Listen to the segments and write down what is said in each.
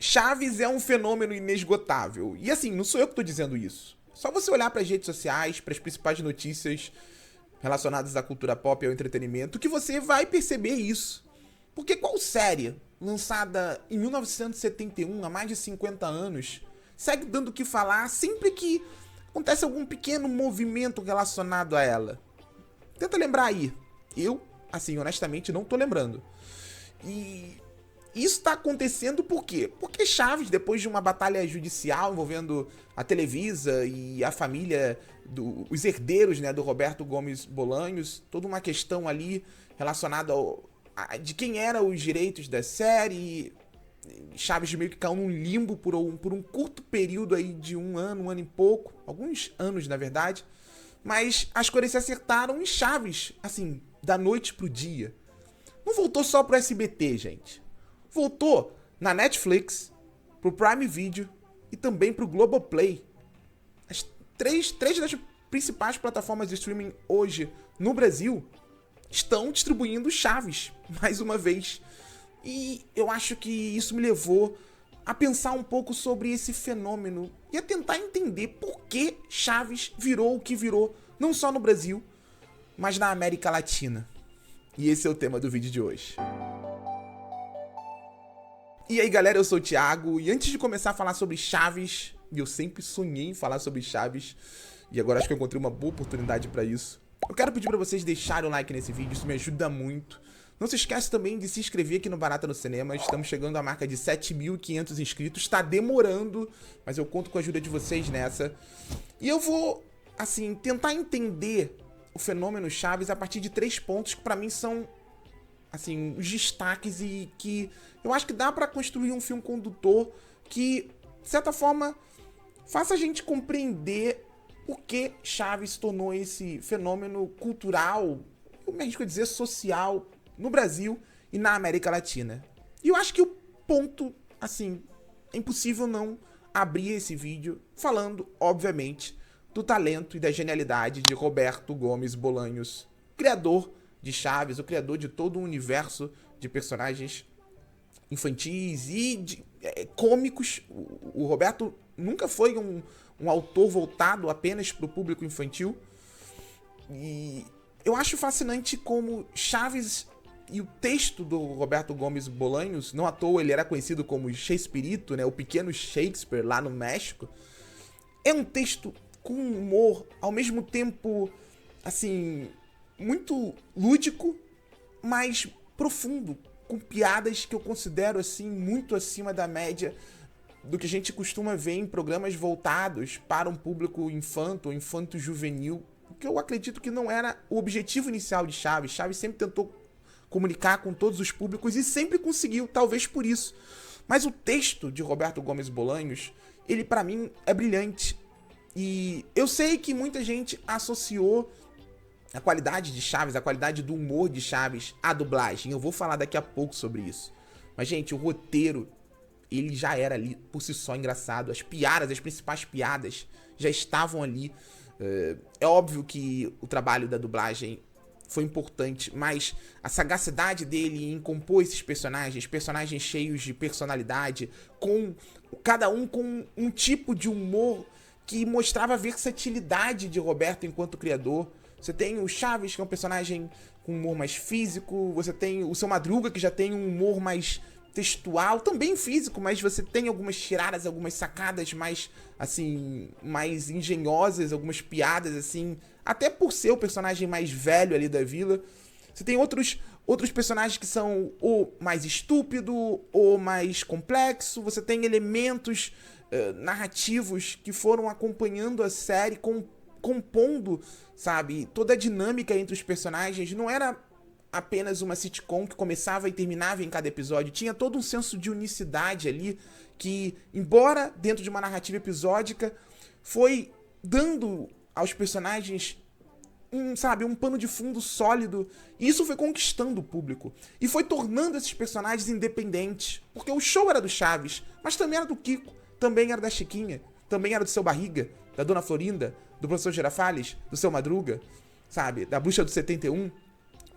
Chaves é um fenômeno inesgotável. E assim, não sou eu que tô dizendo isso. Só você olhar para as redes sociais, para as principais notícias relacionadas à cultura pop e ao entretenimento, que você vai perceber isso. Porque qual série, lançada em 1971, há mais de 50 anos, segue dando o que falar sempre que acontece algum pequeno movimento relacionado a ela? Tenta lembrar aí. Eu, assim, honestamente, não tô lembrando. E isso tá acontecendo por quê? Porque Chaves, depois de uma batalha judicial envolvendo a Televisa e a família, os herdeiros, né, do Roberto Gomes Bolanhos, toda uma questão ali relacionada de quem eram os direitos da série. Chaves meio que caiu num limbo por um curto período aí de um ano e pouco, alguns anos na verdade, mas as coisas se acertaram e Chaves, assim, da noite pro dia. Não voltou só pro SBT, gente. Voltou na Netflix, pro Prime Video e também pro Globoplay. As três das principais plataformas de streaming hoje no Brasil estão distribuindo Chaves, mais uma vez. E eu acho que isso me levou a pensar um pouco sobre esse fenômeno e a tentar entender por que Chaves virou o que virou, não só no Brasil, mas na América Latina. E esse é o tema do vídeo de hoje. E aí galera, eu sou o Thiago, e antes de começar a falar sobre Chaves, e eu sempre sonhei em falar sobre Chaves, e agora acho que eu encontrei uma boa oportunidade pra isso, eu quero pedir pra vocês deixarem o like nesse vídeo, isso me ajuda muito. Não se esquece também de se inscrever aqui no Barata no Cinema, estamos chegando à marca de 7.500 inscritos, tá demorando, mas eu conto com a ajuda de vocês nessa. E eu vou, assim, tentar entender o fenômeno Chaves a partir de 3 pontos que pra mim são, assim, os destaques e que eu acho que dá pra construir um filme condutor que, de certa forma, faça a gente compreender por que Chaves se tornou esse fenômeno cultural, eu me arrisco a dizer social, no Brasil e na América Latina. E eu acho que o ponto, assim, é impossível não abrir esse vídeo falando, obviamente, do talento e da genialidade de Roberto Gomes Bolanhos, criador de Chaves, o criador de todo um universo de personagens infantis e cômicos. O Roberto nunca foi um autor voltado apenas para o público infantil. E eu acho fascinante como Chaves e o texto do Roberto Gomes Bolanhos, não à toa ele era conhecido como Shakespearito, né, o pequeno Shakespeare lá no México, é um texto com humor, ao mesmo tempo, assim, muito lúdico, mas profundo, com piadas que eu considero, assim, muito acima da média do que a gente costuma ver em programas voltados para um público infanto ou infanto-juvenil, que eu acredito que não era o objetivo inicial de Chaves. Chaves sempre tentou comunicar com todos os públicos e sempre conseguiu, talvez por isso. Mas o texto de Roberto Gomes Bolanhos, ele pra mim é brilhante. E eu sei que muita gente associou a qualidade de Chaves, a qualidade do humor de Chaves à dublagem. Eu vou falar daqui a pouco sobre isso. Mas, gente, o roteiro, ele já era ali por si só engraçado. As piadas, as principais piadas já estavam ali. É óbvio que o trabalho da dublagem foi importante, mas a sagacidade dele em compor esses personagens cheios de personalidade, com cada um com um tipo de humor que mostrava a versatilidade de Roberto enquanto criador. Você tem o Chaves, que é um personagem com humor mais físico, você tem o Seu Madruga, que já tem um humor mais textual, também físico, mas você tem algumas tiradas, algumas sacadas mais, assim, mais engenhosas, algumas piadas, assim, até por ser o personagem mais velho ali da vila. Você tem outros personagens que são ou mais estúpido, ou mais complexo. Você tem elementos narrativos que foram acompanhando a série, compondo, sabe, toda a dinâmica entre os personagens. Não era apenas uma sitcom que começava e terminava em cada episódio. Tinha todo um senso de unicidade ali que, embora dentro de uma narrativa episódica, foi dando aos personagens um pano de fundo sólido. E isso foi conquistando o público. E foi tornando esses personagens independentes. Porque o show era do Chaves, mas também era do Kiko, também era da Chiquinha, também era do Seu Barriga, da Dona Florinda, do Professor Girafales, do Seu Madruga, sabe, da Bruxa do 71.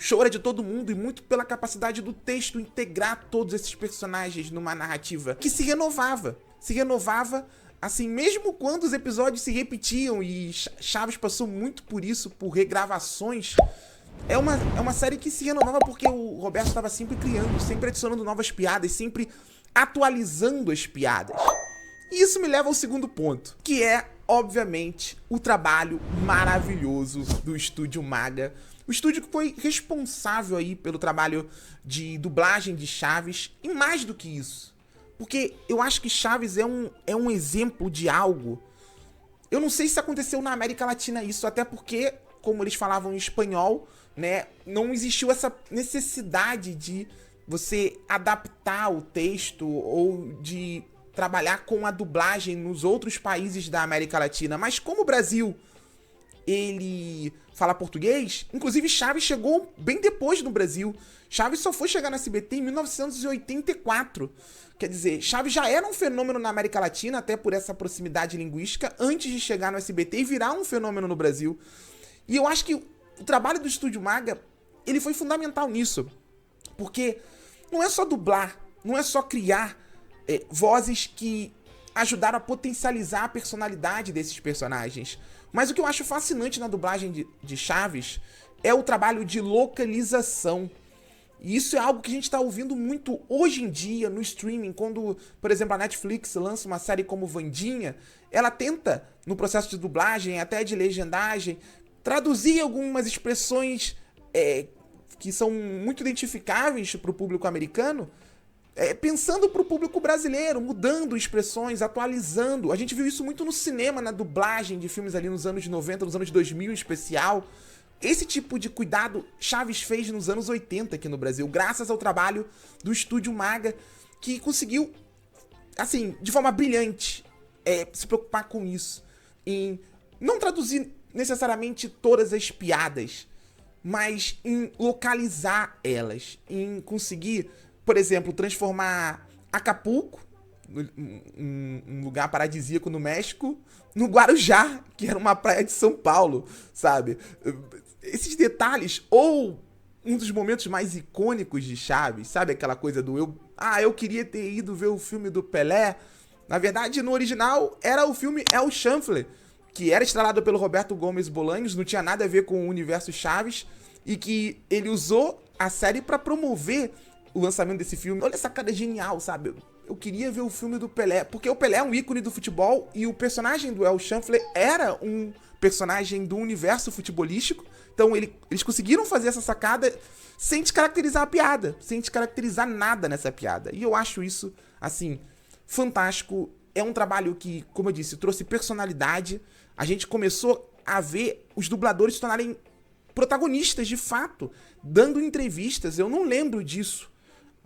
O show era de todo mundo e muito pela capacidade do texto integrar todos esses personagens numa narrativa que se renovava. Se renovava, assim, mesmo quando os episódios se repetiam, e Chaves passou muito por isso, por regravações. É uma série que se renovava porque o Roberto estava sempre criando, sempre adicionando novas piadas, sempre atualizando as piadas. E isso me leva ao segundo ponto, que é, obviamente, o trabalho maravilhoso do Estúdio Maga. O estúdio que foi responsável aí pelo trabalho de dublagem de Chaves, e mais do que isso. Porque eu acho que Chaves é um exemplo de algo. Eu não sei se aconteceu na América Latina isso, até porque, como eles falavam em espanhol, né, não existiu essa necessidade de você adaptar o texto ou de trabalhar com a dublagem nos outros países da América Latina. Mas como o Brasil, ele fala português, inclusive Chaves chegou bem depois no Brasil. Chaves só foi chegar na SBT em 1984. Quer dizer, Chaves já era um fenômeno na América Latina, até por essa proximidade linguística, antes de chegar no SBT e virar um fenômeno no Brasil. E eu acho que o trabalho do Estúdio Maga, ele foi fundamental nisso. Porque não é só dublar, não é só criar vozes que ajudaram a potencializar a personalidade desses personagens. Mas o que eu acho fascinante na dublagem de Chaves é o trabalho de localização. E isso é algo que a gente está ouvindo muito hoje em dia no streaming, quando, por exemplo, a Netflix lança uma série como Wandinha, ela tenta, no processo de dublagem, até de legendagem, traduzir algumas expressões que são muito identificáveis para o público americano, pensando para o público brasileiro, mudando expressões, atualizando. A gente viu isso muito no cinema, na dublagem de filmes ali nos anos 90, nos anos 2000 em especial. Esse tipo de cuidado Chaves fez nos anos 80 aqui no Brasil, graças ao trabalho do Estúdio Maga, que conseguiu, assim, de forma brilhante, se preocupar com isso. Em não traduzir necessariamente todas as piadas, mas em localizar elas, em conseguir, por exemplo, transformar Acapulco, um lugar paradisíaco no México, no Guarujá, que era uma praia de São Paulo, sabe? Esses detalhes, ou um dos momentos mais icônicos de Chaves, sabe? Aquela coisa do eu queria ter ido ver o filme do Pelé. Na verdade, no original, era o filme El Chanfle, que era estrelado pelo Roberto Gomes Bolanhos, não tinha nada a ver com o universo Chaves, e que ele usou a série para promover o lançamento desse filme. Olha essa cara genial, sabe? Eu queria ver o filme do Pelé, porque o Pelé é um ícone do futebol e o personagem do El Chanfle era um personagem do universo futebolístico. Então eles conseguiram fazer essa sacada sem descaracterizar a piada, sem descaracterizar nada nessa piada. E eu acho isso, assim, fantástico. É um trabalho que, como eu disse, trouxe personalidade. A gente começou a ver os dubladores se tornarem protagonistas de fato, dando entrevistas. Eu não lembro disso.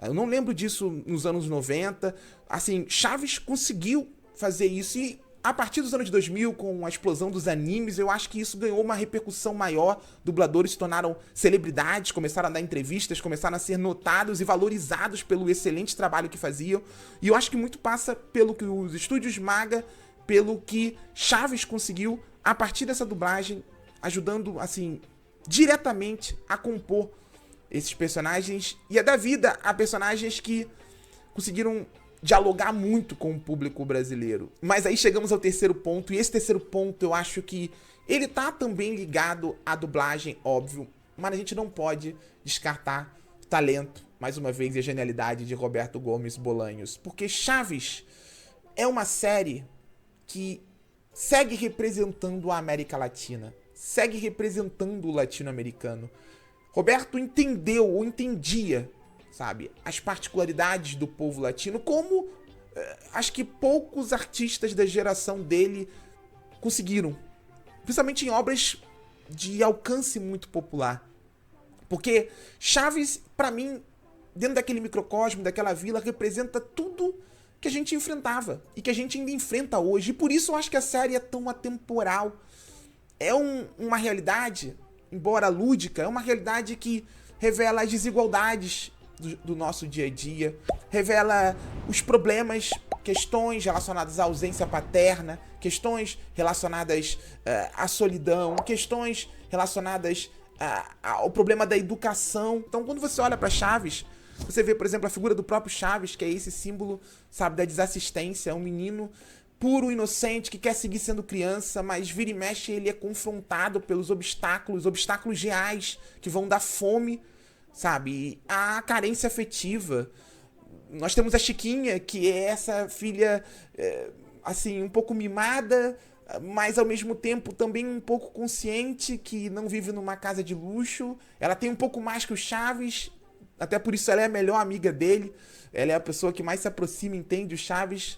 Eu não lembro disso nos anos 90. Assim, Chaves conseguiu fazer isso. E a partir dos anos 2000, com a explosão dos animes, eu acho que isso ganhou uma repercussão maior. Dubladores se tornaram celebridades, começaram a dar entrevistas, começaram a ser notados e valorizados pelo excelente trabalho que faziam. E eu acho que muito passa pelo que os estúdios Maga, pelo que Chaves conseguiu a partir dessa dublagem, ajudando, assim, diretamente a compor esses personagens e a dar vida a personagens que conseguiram dialogar muito com o público brasileiro. Mas aí chegamos ao terceiro ponto, e esse terceiro ponto eu acho que ele tá também ligado à dublagem, óbvio, mas a gente não pode descartar o talento, mais uma vez, e a genialidade de Roberto Gomes Bolanhos, porque Chaves é uma série que segue representando a América Latina, segue representando o latino-americano. Roberto entendeu ou entendia, sabe, as particularidades do povo latino, como acho que poucos artistas da geração dele conseguiram, principalmente em obras de alcance muito popular. Porque Chaves, pra mim, dentro daquele microcosmo, daquela vila, representa tudo que a gente enfrentava e que a gente ainda enfrenta hoje. E por isso eu acho que a série é tão atemporal. É uma realidade, embora lúdica, é uma realidade que revela as desigualdades do nosso dia a dia, revela os problemas, questões relacionadas à ausência paterna, questões relacionadas à solidão, questões relacionadas o problema da educação. Então, quando você olha pra Chaves, você vê, por exemplo, a figura do próprio Chaves, que é esse símbolo, sabe, da desassistência. É um menino puro, inocente, que quer seguir sendo criança, mas vira e mexe ele é confrontado pelos obstáculos reais, que vão dar fome, sabe? A carência afetiva. Nós temos a Chiquinha, que é essa filha, assim, um pouco mimada, mas ao mesmo tempo também um pouco consciente, que não vive numa casa de luxo. Ela tem um pouco mais que o Chaves, até por isso ela é a melhor amiga dele. Ela é a pessoa que mais se aproxima, entende o Chaves,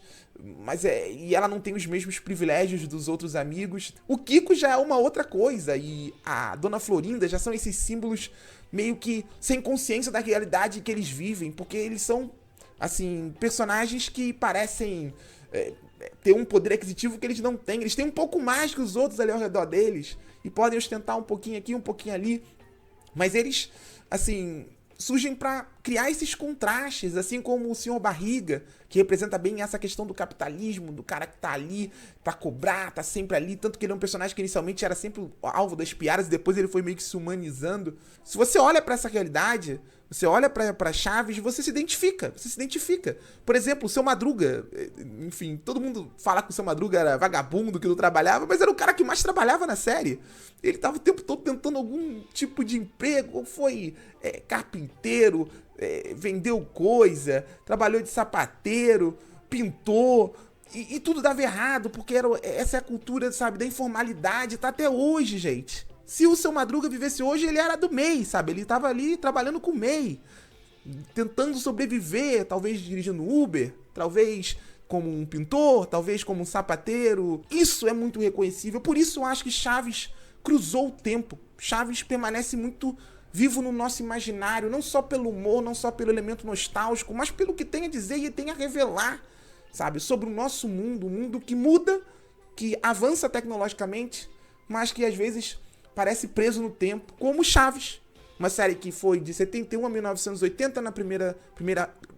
e ela não tem os mesmos privilégios dos outros amigos. O Kiko já é uma outra coisa, e a Dona Florinda já são esses símbolos meio que sem consciência da realidade que eles vivem, porque eles são, assim, personagens que parecem ter um poder aquisitivo que eles não têm. Eles têm um pouco mais que os outros ali ao redor deles, e podem ostentar um pouquinho aqui, um pouquinho ali, mas eles, assim, surgem para criar esses contrastes, assim como o Senhor Barriga, que representa bem essa questão do capitalismo, do cara que tá ali pra cobrar, tá sempre ali, tanto que ele é um personagem que inicialmente era sempre o alvo das piadas e depois ele foi meio que se humanizando. Se você olha pra essa realidade, você olha pra Chaves, você se identifica. Por exemplo, o Seu Madruga, enfim, todo mundo fala que o Seu Madruga era vagabundo, que não trabalhava, mas era o cara que mais trabalhava na série. Ele tava o tempo todo tentando algum tipo de emprego, ou foi carpinteiro, vendeu coisa, trabalhou de sapateiro, pintou, e tudo dava errado, porque essa é a cultura, sabe, da informalidade, tá até hoje, gente. Se o Seu Madruga vivesse hoje, ele era do MEI, sabe? Ele tava ali trabalhando com o MEI, tentando sobreviver, talvez dirigindo Uber, talvez como um pintor, talvez como um sapateiro. Isso é muito reconhecível, por isso eu acho que Chaves cruzou o tempo. Chaves permanece muito vivo no nosso imaginário, não só pelo humor, não só pelo elemento nostálgico, mas pelo que tem a dizer e tem a revelar, sabe? Sobre o nosso mundo, um mundo que muda, que avança tecnologicamente, mas que às vezes parece preso no tempo, como Chaves. Uma série que foi de 71 a 1980 na primeira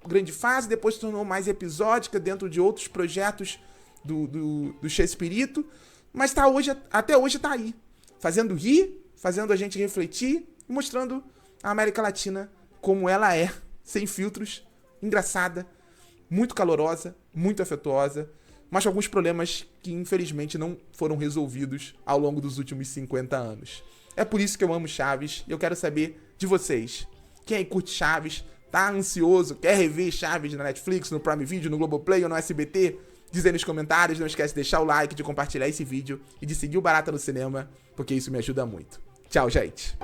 grande fase, depois se tornou mais episódica dentro de outros projetos do Chespirito, mas até hoje tá aí, fazendo rir, fazendo a gente refletir e mostrando a América Latina como ela é, sem filtros, engraçada, muito calorosa, muito afetuosa, mas com alguns problemas que infelizmente não foram resolvidos ao longo dos últimos 50 anos. É por isso que eu amo Chaves e eu quero saber de vocês. Quem aí curte Chaves, tá ansioso, quer rever Chaves na Netflix, no Prime Video, no Globoplay ou no SBT? Diz aí nos comentários, não esquece de deixar o like, de compartilhar esse vídeo e de seguir o Barata no Cinema, porque isso me ajuda muito. Tchau, gente!